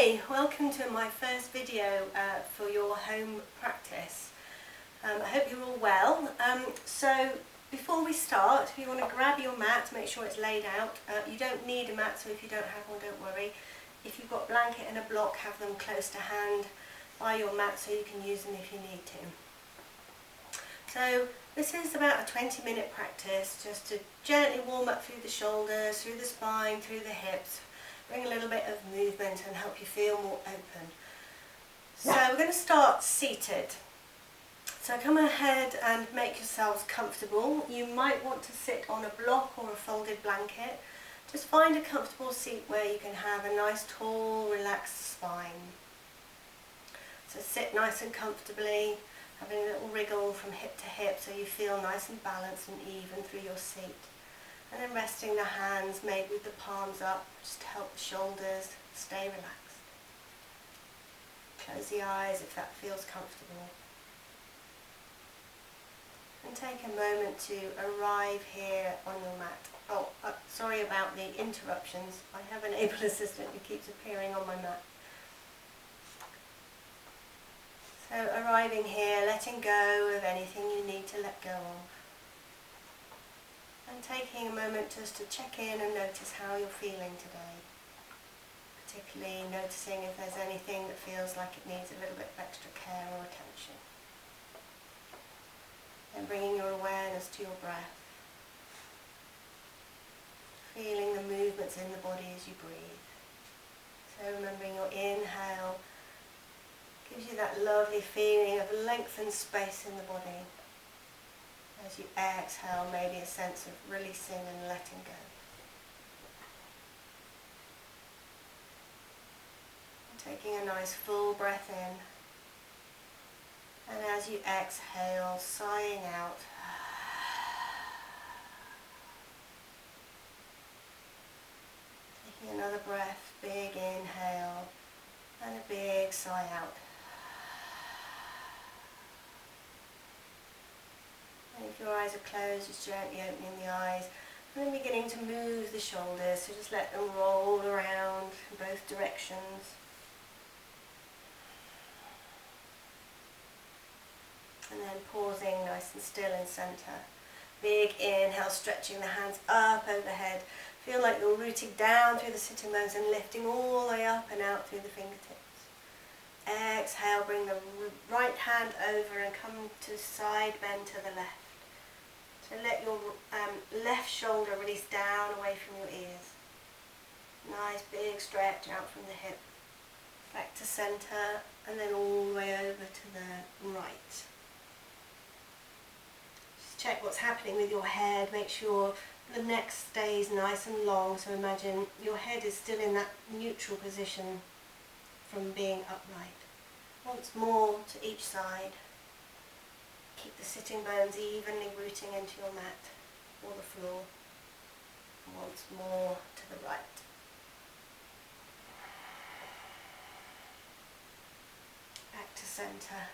Hi, welcome to my first video for your home practice. I hope you're all well. So before we start, if you want to grab your mat, make sure it's laid out. You don't need a mat, so if you don't have one, don't worry. If you've got a blanket and a block, have them close to hand by your mat so you can use them if you need to. So this is about a 20-minute practice, just to gently warm up through the shoulders, through the spine, through the hips. Bring a little bit of movement and help you feel more open. So we're going to start seated. So come ahead and make yourselves comfortable. You might want to sit on a block or a folded blanket. Just find a comfortable seat where you can have a nice tall, relaxed spine. So sit nice and comfortably, having a little wriggle from hip to hip so you feel nice and balanced and even through your seat. And then resting the hands made with the palms up, just to help the shoulders stay relaxed. Close the eyes if that feels comfortable. And take a moment to arrive here on your mat. Oh, sorry about the interruptions. I have an able assistant who keeps appearing on my mat. So arriving here, letting go of anything you need to let go of. And taking a moment just to check in and notice how you're feeling today. Particularly noticing if there's anything that feels like it needs a little bit of extra care or attention. And bringing your awareness to your breath. Feeling the movements in the body as you breathe. So remembering your inhale gives you that lovely feeling of lengthened space in the body. As you exhale, maybe a sense of releasing and letting go. And taking a nice full breath in. And as you exhale, sighing out. Taking another breath, big inhale and a big sigh out. And if your eyes are closed, just gently opening the eyes and then beginning to move the shoulders, so just let them roll around in both directions. And then pausing nice and still in centre. Big inhale, stretching the hands up overhead. Feel like you're rooting down through the sitting bones and lifting all the way up and out through the fingertips. Exhale, bring the right hand over and come to side bend to the left. So let your left shoulder release down away from your ears. Nice big stretch out from the hip. Back to centre and then all the way over to the right. Just check what's happening with your head. Make sure the neck stays nice and long. So imagine your head is still in that neutral position from being upright. Once more to each side. Keep the sitting bones evenly rooting into your mat or the floor. Once more to the right. Back to centre.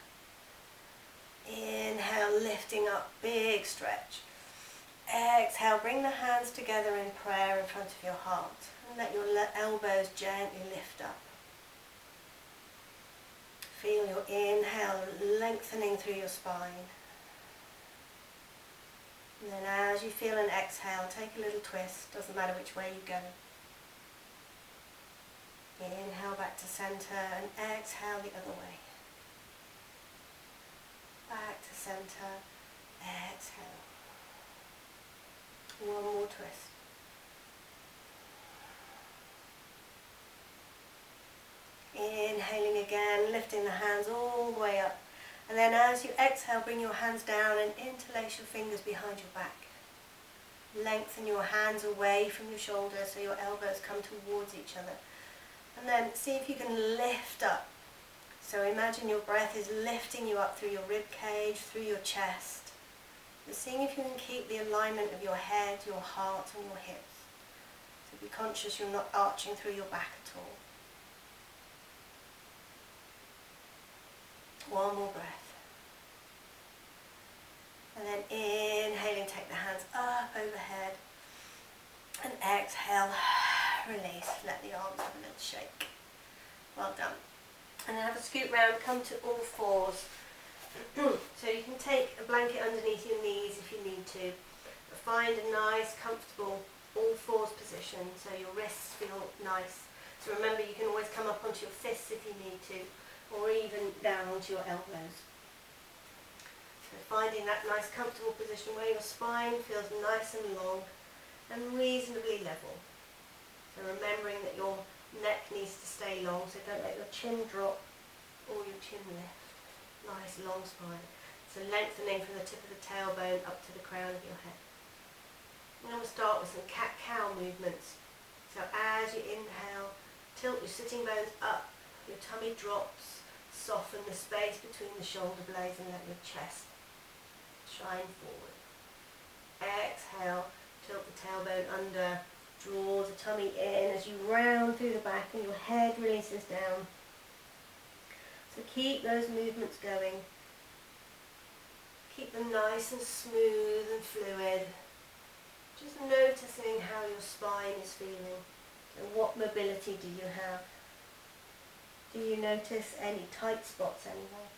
Inhale, lifting up, big stretch. Exhale, bring the hands together in prayer in front of your heart. And let your elbows gently lift up. Feel your inhale lengthening through your spine. And then as you feel an exhale, take a little twist, doesn't matter which way you go. Inhale back to centre and exhale the other way. Back to centre, exhale. One more twist. Inhaling again, lifting the hands all the way up. And then as you exhale, bring your hands down and interlace your fingers behind your back. Lengthen your hands away from your shoulders so your elbows come towards each other. And then see if you can lift up. So imagine your breath is lifting you up through your rib cage, through your chest. But seeing if you can keep the alignment of your head, your heart and your hips. So be conscious you're not arching through your back at all. One more breath. And then inhaling, take the hands up overhead. And exhale, release, let the arms have a little shake. Well done. And then have a scoot round, come to all fours. So you can take a blanket underneath your knees if you need to, but find a nice, comfortable all fours position so your wrists feel nice. So remember, you can always come up onto your fists if you need to, or even down onto your elbows. So finding that nice, comfortable position where your spine feels nice and long and reasonably level. So remembering that your neck needs to stay long, so don't let your chin drop or your chin lift. Nice long spine. So lengthening from the tip of the tailbone up to the crown of your head. And then we'll start with some cat-cow movements. So as you inhale, tilt your sitting bones up, your tummy drops, soften the space between the shoulder blades and let your chest shine forward. Exhale, tilt the tailbone under, draw the tummy in as you round through the back and your head releases down. So keep those movements going. Keep them nice and smooth and fluid. Just noticing how your spine is feeling and what mobility do you have. Do you notice any tight spots anywhere?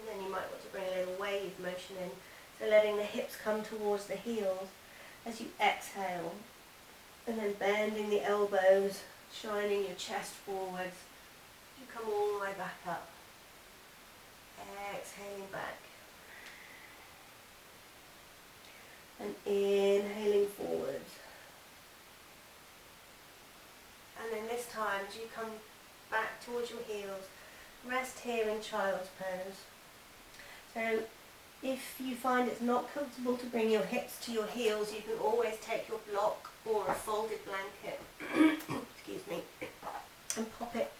And then you might want to bring a little wave motion in. So letting the hips come towards the heels as you exhale. And then bending the elbows, shining your chest forwards. You come all the way back up. Exhaling back. And inhaling forwards. And then this time, as you come back towards your heels, rest here in child's pose. So if you find it's not comfortable to bring your hips to your heels, you can always take your block or a folded blanket, excuse me, and pop it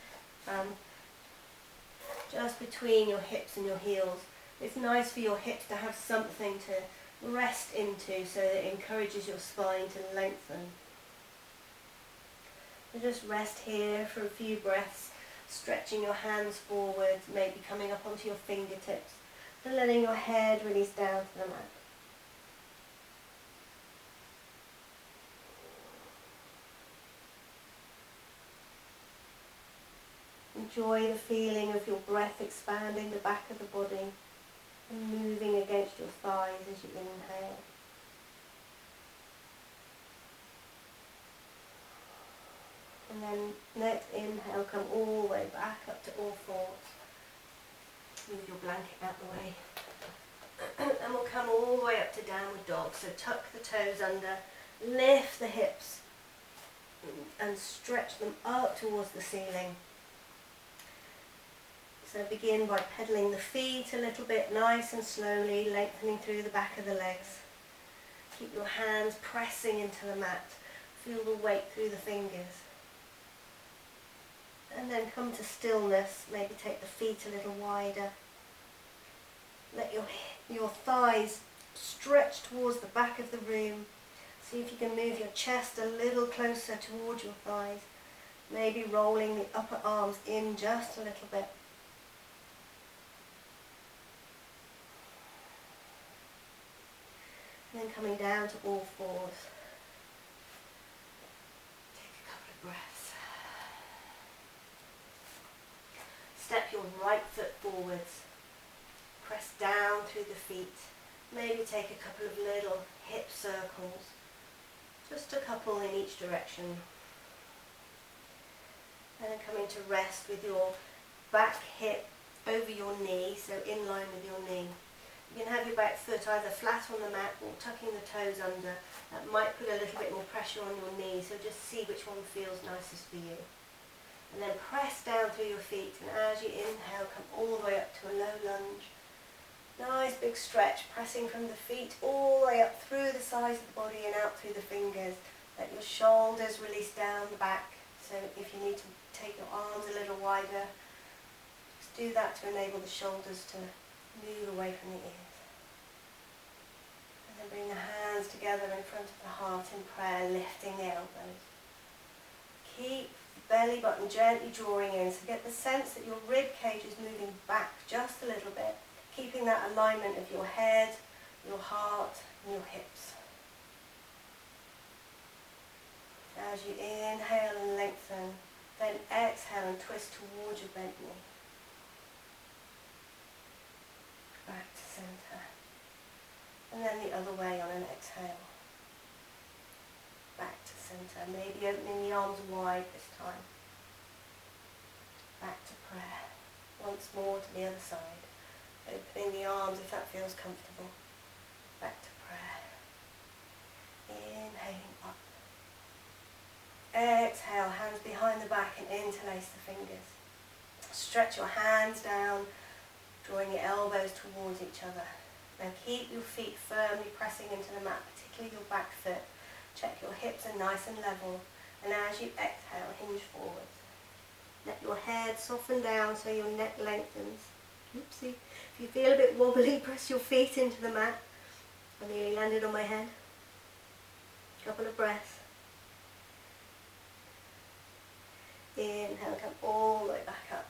just between your hips and your heels. It's nice for your hips to have something to rest into so that it encourages your spine to lengthen. So just rest here for a few breaths, stretching your hands forward, maybe coming up onto your fingertips, and letting your head release down to the mat. Enjoy the feeling of your breath expanding the back of the body and moving against your thighs as you inhale. And then next inhale, come all the way back up to all fours. Move your blanket out the way. And we'll come all the way up to downward dog. So tuck the toes under, lift the hips and stretch them up towards the ceiling. So begin by pedaling the feet a little bit, nice and slowly, lengthening through the back of the legs. Keep your hands pressing into the mat. Feel the weight through the fingers. And then come to stillness, maybe take the feet a little wider. Let your thighs stretch towards the back of the room. See if you can move your chest a little closer towards your thighs. Maybe rolling the upper arms in just a little bit. And then coming down to all fours. Take a couple of breaths. Step your right foot forwards. Press down through the feet. Maybe take a couple of little hip circles. Just a couple in each direction. And then coming to rest with your back hip over your knee, so in line with your knee. You can have your back foot either flat on the mat or tucking the toes under. That might put a little bit more pressure on your knee, so just see which one feels nicest for you. And then press down through your feet, and as you inhale, come all the way up to a low lunge. Nice big stretch, pressing from the feet all the way up through the sides of the body and out through the fingers. Let your shoulders release down the back, so if you need to take your arms a little wider, just do that to enable the shoulders to move away from the ears. And then bring the hands together in front of the heart in prayer, lifting the elbows. Keep the belly button gently drawing in, so get the sense that your rib cage is moving back just a little bit, keeping that alignment of your head, your heart and your hips. As you inhale and lengthen, then exhale and twist towards your bent knee. Back to centre. And then the other way on an exhale. Back to centre. Maybe opening the arms wide this time. Back to prayer. Once more to the other side. Opening the arms if that feels comfortable. Back to prayer. Inhaling up. Exhale, hands behind the back and interlace the fingers. Stretch your hands down, drawing your elbows towards each other. Now keep your feet firmly pressing into the mat, particularly your back foot. Check your hips are nice and level. And as you exhale, hinge forward. Let your head soften down so your neck lengthens. Oopsie. If you feel a bit wobbly, press your feet into the mat. I nearly landed on my head. Couple of breaths. Inhale, come all the way back up.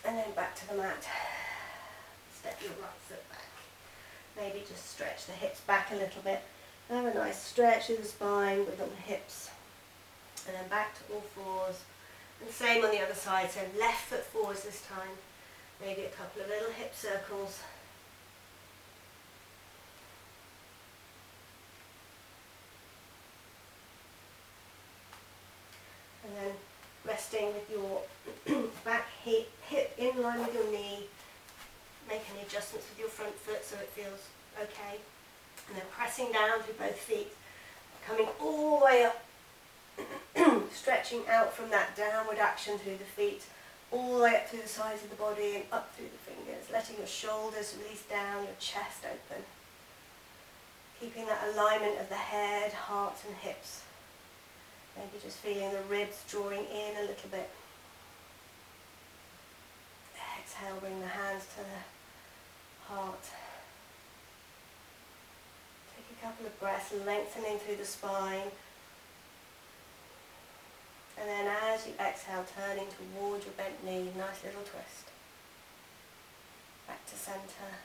And then back to the mat. Step your right foot back. Maybe just stretch the hips back a little bit. Have a nice stretch of the spine with on the hips. And then back to all fours. And same on the other side, so left foot forwards this time. Maybe a couple of little hip circles. And then resting with your back hip in line with your knee. Make any adjustments with your front foot so it feels okay. And then pressing down through both feet. Coming all the way up. Stretching out from that downward action through the feet. All the way up through the sides of the body and up through the fingers. Letting your shoulders release down, your chest open. Keeping that alignment of the head, heart and hips. Maybe just feeling the ribs drawing in a little bit. Exhale, bring the hands to the heart. Take a couple of breaths, lengthening through the spine. And then as you exhale, turning towards your bent knee, nice little twist. Back to centre.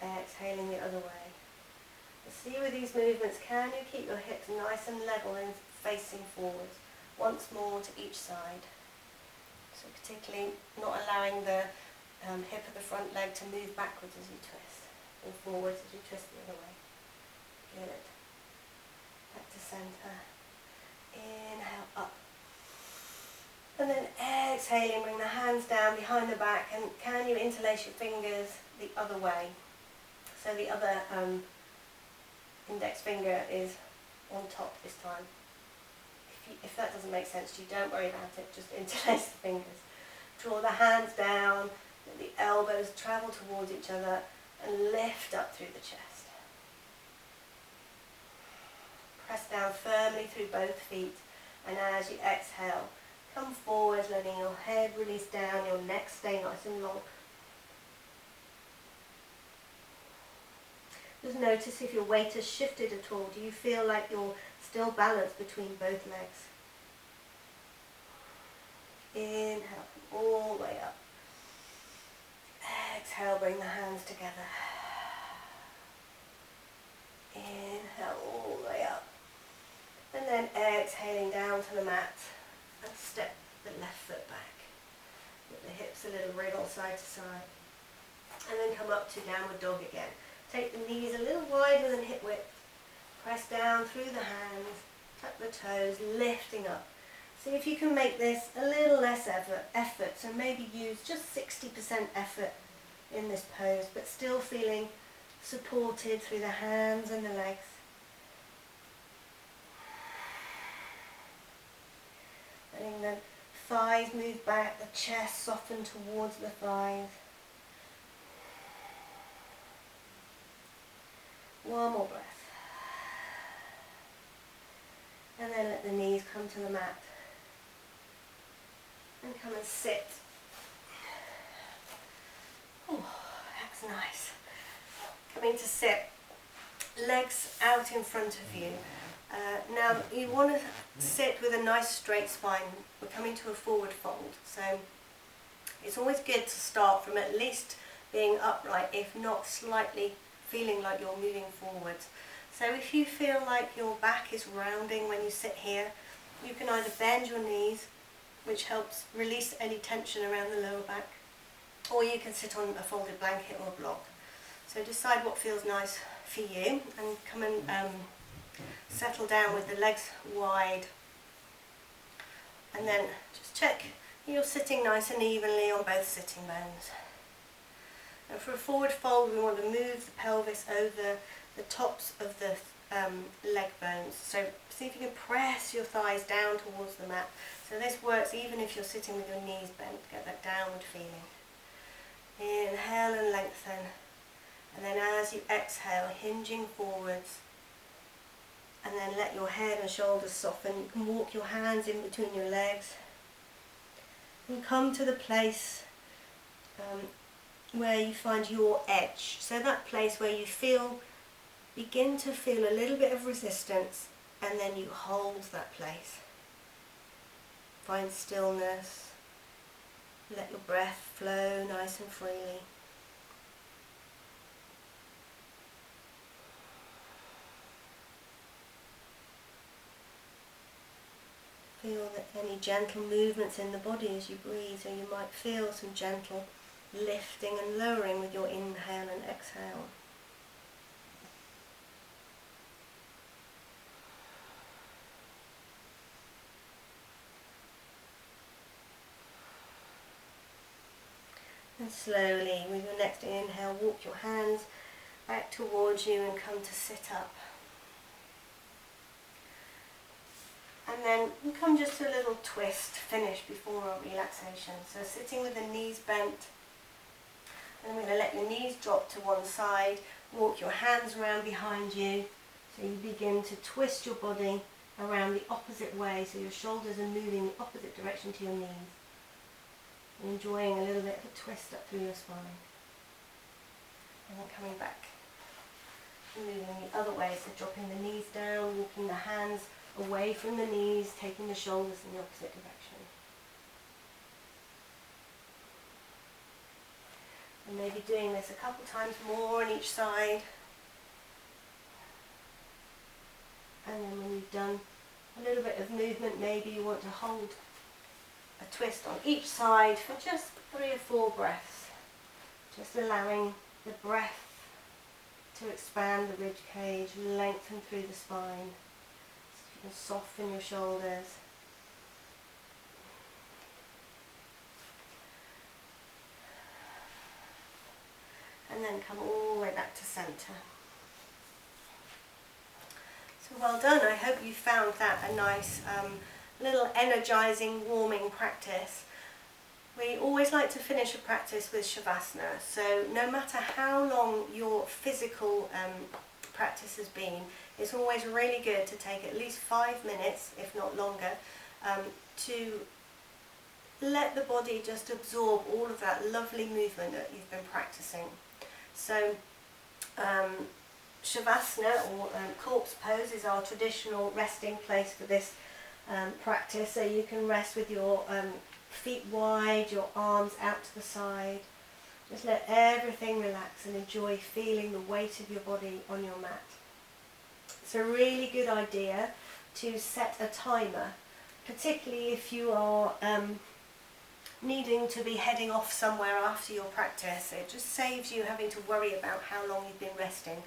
Exhaling the other way. See with these movements, can you keep your hips nice and level and facing forwards? Once more to each side. So particularly not allowing the hip of the front leg to move backwards as you twist, or forwards as you twist the other way. Good. Back to centre. Inhale up. And then exhaling, bring the hands down behind the back, and can you interlace your fingers the other way? So the other index finger is on top this time. If that doesn't make sense to you, don't worry about it, just interlace the fingers. Draw the hands down, let the elbows travel towards each other and lift up through the chest. Press down firmly through both feet, and as you exhale, come forward, letting your head release down, your neck stay nice and long. Just notice if your weight has shifted at all. Do you feel like you're still balanced between both legs? Inhale, all the way up. Exhale, bring the hands together. Inhale, all the way up. And then exhaling down to the mat and step the left foot back. With the hips a little wriggle side to side. And then come up to downward dog again. Take the knees a little wider than hip width. Press down through the hands, tuck the toes, lifting up. See if you can make this a little less effort. So maybe use just 60% effort in this pose, but still feeling supported through the hands and the legs. Letting the thighs move back, the chest soften towards the thighs. One more breath. And then let the knees come to the mat. And come and sit. Oh, that's nice. Coming to sit. Legs out in front of you. Now you want to sit with a nice straight spine. We're coming to a forward fold. So it's always good to start from at least being upright, if not slightly feeling like you're moving forwards. So if you feel like your back is rounding when you sit here, you can either bend your knees, which helps release any tension around the lower back, or you can sit on a folded blanket or a block. So decide what feels nice for you, and come and settle down with the legs wide. And then just check you're sitting nice and evenly on both sitting bones. And for a forward fold, we want to move the pelvis over the tops of the leg bones. So see if you can press your thighs down towards the mat. So this works even if you're sitting with your knees bent. Get that downward feeling. Inhale and lengthen. And then as you exhale, hinging forwards. And then let your head and shoulders soften. You can walk your hands in between your legs. And come to the place where you find your edge. So that place where you begin to feel a little bit of resistance, and then you hold that place. Find stillness. Let your breath flow nice and freely. Feel that any gentle movements in the body as you breathe, so you might feel some gentle lifting and lowering with your inhale and exhale. And slowly, with your next inhale, walk your hands back towards you and come to sit up. And then we come just to a little twist finish before our relaxation. So sitting with the knees bent, and we're going to let your knees drop to one side, walk your hands around behind you, so you begin to twist your body around the opposite way, so your shoulders are moving the opposite direction to your knees. And enjoying a little bit of a twist up through your spine. And then coming back, moving the other way, so dropping the knees down, walking the hands away from the knees, taking the shoulders in the opposite direction. And maybe doing this a couple times more on each side. And then when you've done a little bit of movement, maybe you want to hold a twist on each side for just 3 or 4 breaths. Just allowing the breath to expand the rib cage, lengthen through the spine. And soften your shoulders. And then come all the way back to centre. So well done. I hope you found that a nice little energising, warming practice. We always like to finish a practice with Shavasana. So no matter how long your physical practice has been, it's always really good to take at least 5 minutes, if not longer, to let the body just absorb all of that lovely movement that you've been practicing. So Shavasana, or corpse pose, is our traditional resting place for this practice. So you can rest with your feet wide, your arms out to the side. Just let everything relax and enjoy feeling the weight of your body on your mat. It's a really good idea to set a timer, particularly if you are needing to be heading off somewhere after your practice. It just saves you having to worry about how long you've been resting.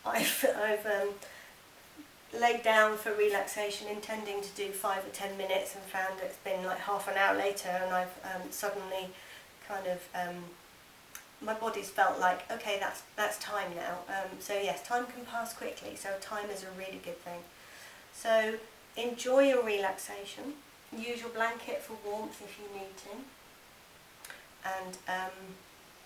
I've laid down for relaxation intending to do 5 or 10 minutes and found it's been like half an hour later, and I've suddenly kind of my body's felt like, okay, that's time now. So yes, time can pass quickly, so time is a really good thing. So enjoy your relaxation. Use your blanket for warmth if you need to. And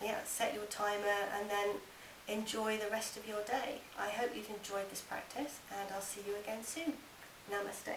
yeah, set your timer and then enjoy the rest of your day. I hope you've enjoyed this practice, and I'll see you again soon. Namaste.